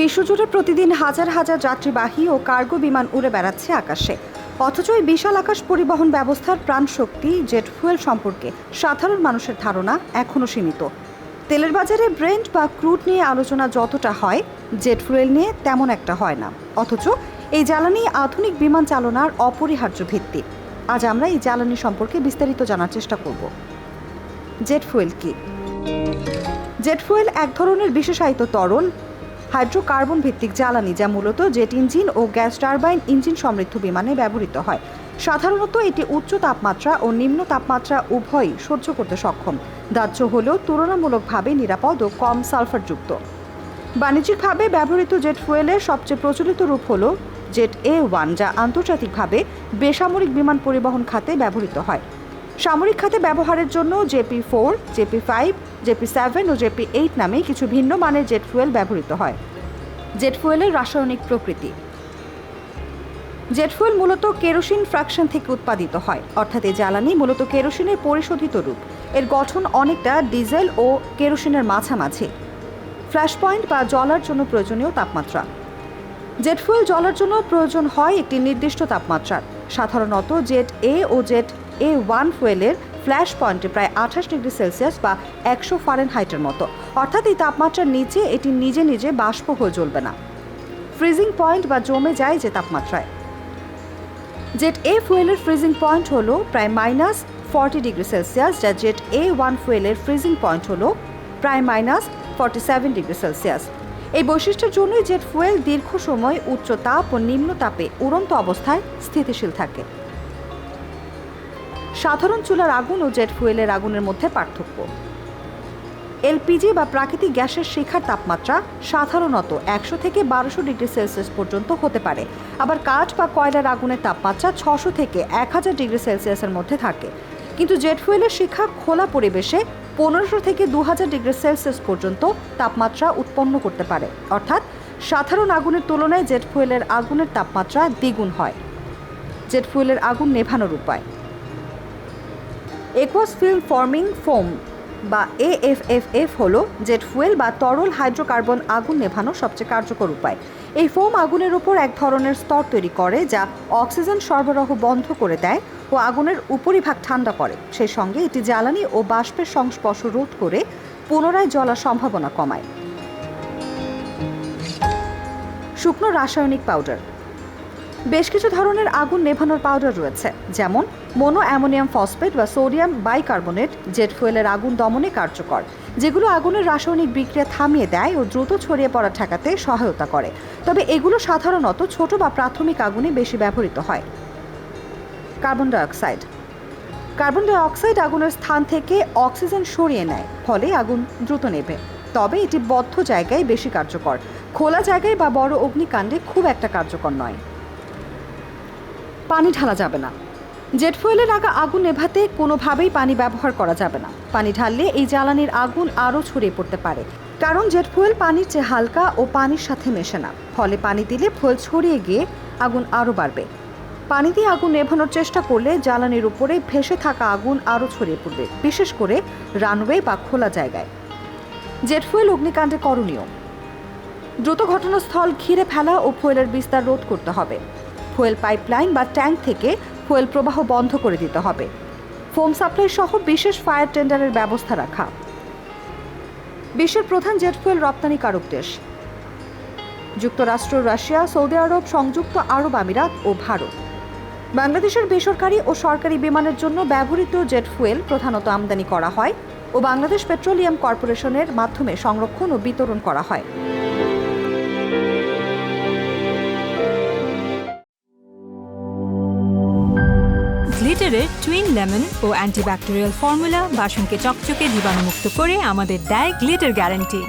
বিশ্বজুড়ে প্রতিদিন হাজার হাজার যাত্রীবাহী ও কার্গো বিমান উড়ে বেড়াচ্ছে আকাশে। অথচ এই বিশাল আকাশ পরিবহন ব্যবস্থার প্রাণশক্তি জেট ফুয়েল সম্পর্কে সাধারণ মানুষের ধারণা এখনও সীমিত। তেলের বাজারে ব্রেন্ট বা ক্রুড নিয়ে আলোচনা যতটা হয়, জেট ফুয়েল নিয়ে তেমন একটা হয় না। অথচ এই জ্বালানি আধুনিক বিমান চালনার অপরিহার্য ভিত্তি। আজ আমরা এই জ্বালানি সম্পর্কে বিস্তারিত জানার চেষ্টা করব। জেট ফুয়েল কি? জেট ফুয়েল এক ধরনের বিশেষায়িত তরল হাইড্রোকার্বন ভিত্তিক জ্বালানি, যা মূলত জেট ইঞ্জিন ও গ্যাস টারবাইন ইঞ্জিন সমৃদ্ধ বিমানে ব্যবহৃত হয়। সাধারণত এটি উচ্চ তাপমাত্রা ও নিম্ন তাপমাত্রা উভয়ই সহ্য করতে সক্ষম, দাহ্য হলেও তুলনামূলকভাবে নিরাপদ ও কম সালফারযুক্ত। বাণিজ্যিকভাবে ব্যবহৃত জেট ফুয়েলের সবচেয়ে প্রচলিত রূপ হল জেট A1, যা আন্তর্জাতিকভাবে বেসামরিক বিমান পরিবহন খাতে ব্যবহৃত হয়। সামরিক খাতে ব্যবহারের জন্য JP4, JP5, JP7 ও JP8 নামে কিছু ভিন্ন মানের জেট ফুয়েল ব্যবহৃত হয়। জেট ফুয়েলের রাসায়নিক প্রকৃতি। জেট ফুয়েল মূলত কেরোসিন ফ্র্যাকশন থেকে উৎপাদিত হয়, অর্থাৎ এই জ্বালানি মূলত কেরোসিনের পরিশোধিত রূপ। এর গঠন অনেকটা ডিজেল ও কেরোসিনের মাঝামাঝি। ফ্ল্যাশ পয়েন্ট বা জ্বলার জন্য প্রয়োজনীয় তাপমাত্রা। জেট ফুয়েল জ্বলার জন্য প্রয়োজন হয় একটি নির্দিষ্ট তাপমাত্রার। সাধারণত জেট A ও জেট A1 ফুয়েলের ফ্ল্যাশ পয়েন্টে প্রায় 28 ডিগ্রি সেলসিয়াস বা 100 ফারেনহাইটের মতো, অর্থাৎ এই তাপমাত্রার নিচে এটি নিজে নিজে বাষ্প হয়ে জ্বলবে না। ফ্রিজিং পয়েন্ট বা জমে যায় যে তাপমাত্রায়। জেট A ফুয়েলের ফ্রিজিং পয়েন্ট হলো প্রায় -40 ডিগ্রি সেলসিয়াস, যা জেট A1 ফুয়েলের ফ্রিজিং পয়েন্ট হলো প্রায় -47 ডিগ্রি সেলসিয়াস। এই বৈশিষ্ট্যের জন্যই জেট ফুয়েল দীর্ঘ সময় উচ্চ তাপ ও নিম্ন তাপে উড়ন্ত অবস্থায় স্থিতিশীল থাকে। সাধারণ চুলার আগুন ও জেট ফুয়েলের আগুনের মধ্যে পার্থক্য। LPG বা প্রাকৃতিক গ্যাসের শিখার তাপমাত্রা সাধারণত 100 থেকে 1200 ডিগ্রি সেলসিয়াস পর্যন্ত হতে পারে। আবার কাঠ বা কয়লার আগুনের তাপমাত্রা 600 থেকে 1000 ডিগ্রি সেলসিয়াসের মধ্যে থাকে। কিন্তু জেট ফুয়েলের শিখা খোলা পরিবেশে 1500 থেকে 2000 ডিগ্রি সেলসিয়াস পর্যন্ত তাপমাত্রা উৎপন্ন করতে পারে, অর্থাৎ সাধারণ আগুনের তুলনায় জেট ফুয়েলের আগুনের তাপমাত্রা দ্বিগুণ হয়। জেট ফুয়েলের আগুন নেভানোর উপায়। অ্যাকুয়াস ফিল্ম ফর্মিং ফোম বা AFFF হলো জেট ফুয়েল বা তরল হাইড্রোকার্বন আগুন নেভানোর সবচেয়ে কার্যকর উপায়। এই ফোম আগুনের উপর এক ধরনের স্তর তৈরি করে, যা অক্সিজেন সরবরাহ বন্ধ করে দেয় ও আগুনের উপরিভাগ ঠান্ডা করে। সেই সঙ্গে এটি জ্বালানি ও বাষ্পের সংস্পর্শ রোধ করে পুনরায় জ্বলার সম্ভাবনা কমায়। শুকনো রাসায়নিক পাউডার। বেশ কিছু ধরনের আগুন নেভানোর পাউডার রয়েছে, যেমন মোনো অ্যামোনিয়াম ফসফেট বা সোডিয়াম বাইকার্বনেট জেট ফুয়েলের আগুন দমনে কার্যকর, যেগুলো আগুনের রাসায়নিক বিক্রিয়া থামিয়ে দেয় ও দ্রুত ছড়িয়ে পড়া ঠেকাতে সহায়তা করে। তবে এগুলো সাধারণত ছোট বা প্রাথমিক আগুনে বেশি ব্যবহৃত হয়। Carbon dioxide. কার্বন ডাইঅক্সাইড আগুনের স্থান থেকে অক্সিজেন সরিয়ে নেয়, ফলে আগুন দ্রুত নেভে। তবে এটি বদ্ধ জায়গায় বেশি কার্যকর, খোলা জায়গায় বা বড় অগ্নিকাণ্ডে খুব একটা কার্যকর নয়। পানি ঢালা যাবে না। জেট ফুয়েলের আগুন নেভাতে কোনোভাবেই পানি ব্যবহার করা যাবে না। পানি ঢাললে এই জ্বালানির আগুন আরও ছড়িয়ে পড়তে পারে, কারণ জেট ফুয়েল পানির চেয়ে হালকা ও পানির সাথে মেশে না। ফলে পানি দিলে ফুয়েল ছড়িয়ে গিয়ে আগুন আরও বাড়বে। পানি দিয়ে আগুন নেভানোর চেষ্টা করলে জ্বালানির উপরে ভেসে থাকা আগুন আরও ছড়িয়ে পড়বে, বিশেষ করে রানওয়ে বা খোলা জায়গায়। জেট ফুয়েল অগ্নিকাণ্ডে করণীয়। দ্রুত ঘটনাস্থল ঘিরে ফেলা ও ফুয়েলের বিস্তার রোধ করতে হবে। ফুয়েল পাইপলাইন বা ট্যাঙ্ক থেকে ফুয়েল প্রবাহ বন্ধ করে দিতে হবে। ফোম সাপ্লাই সহ বিশেষ ফায়ার টেন্ডারের ব্যবস্থা রাখা। বিশ্বের প্রধান জেট ফুয়েল রপ্তানিকারক দেশ: যুক্তরাষ্ট্র, রাশিয়া, সৌদি আরব, সংযুক্ত আরব আমিরাত ও ভারত। বাংলাদেশের বেসরকারি ও সরকারি বিমানের জন্য ব্যবহৃত জেট ফুয়েল প্রধানত আমদানি করা হয় ও বাংলাদেশ পেট্রোলিয়াম কর্পোরেশনের মাধ্যমে সংরক্ষণ ও বিতরণ করা হয়। গ্লিটারের টুইন লেমন ও অ্যান্টিব্যাকটেরিয়াল ফর্মুলা বাসনকে চকচকে জীবাণুমুক্ত করে আমাদের দেয় গ্লিটার গ্যারান্টি।